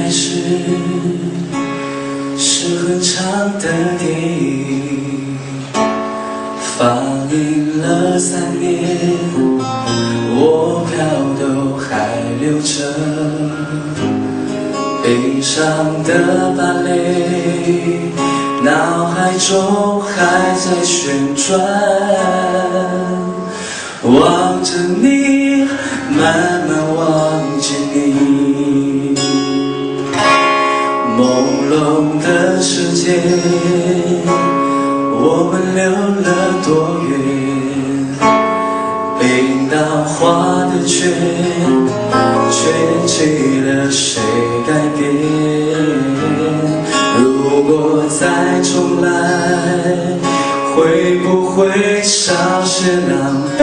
开始是很长的电影，放映了3年，我票都还留着，悲伤的芭蕾，脑海中还在旋转，望着你，慢慢望见你，朦胧的世界，我们溜了多远？冰刀划的圈，圈起了谁改变？如果再重来，会不会稍显狼狈？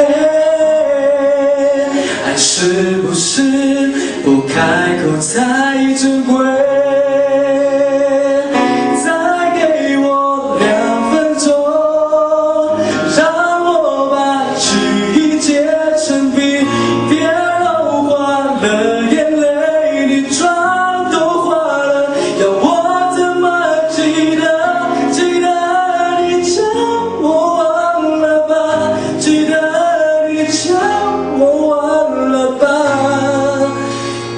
爱是不是不开口才珍贵？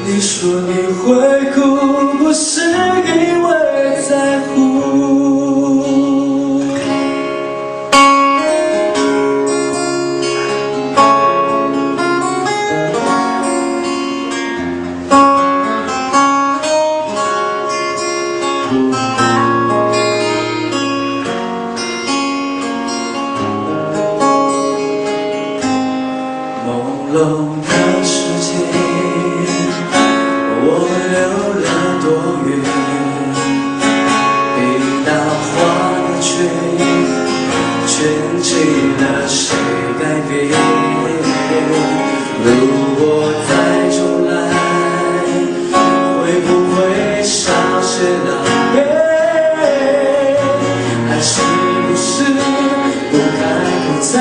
你说你会哭，不是因为在乎。朦胧的世界，我们溜了多远？冰刀划的圈，圈起了谁改变？如果再重来，会不会稍显狼狈？爱是不是不开口才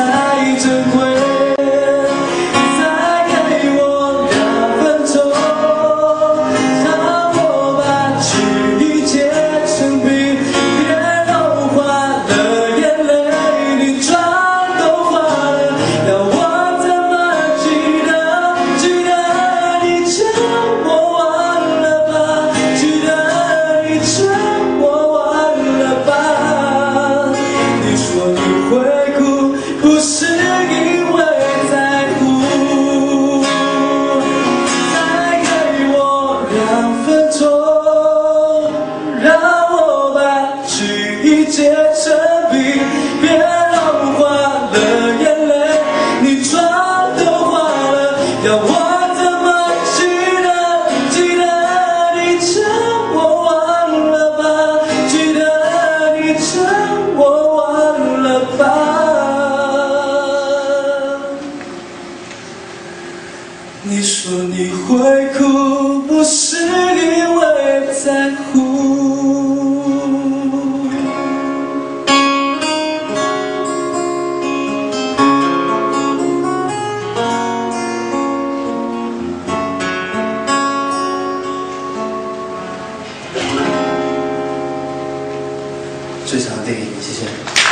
珍贵？不是因为在乎，再给我2分钟，让我把记忆结成冰，别融化了眼泪，你妆都花了，要我怎么记得你将我忘了吧，记得你将我忘了吧。你说你会哭，不是因为在乎。最长的电影，谢谢。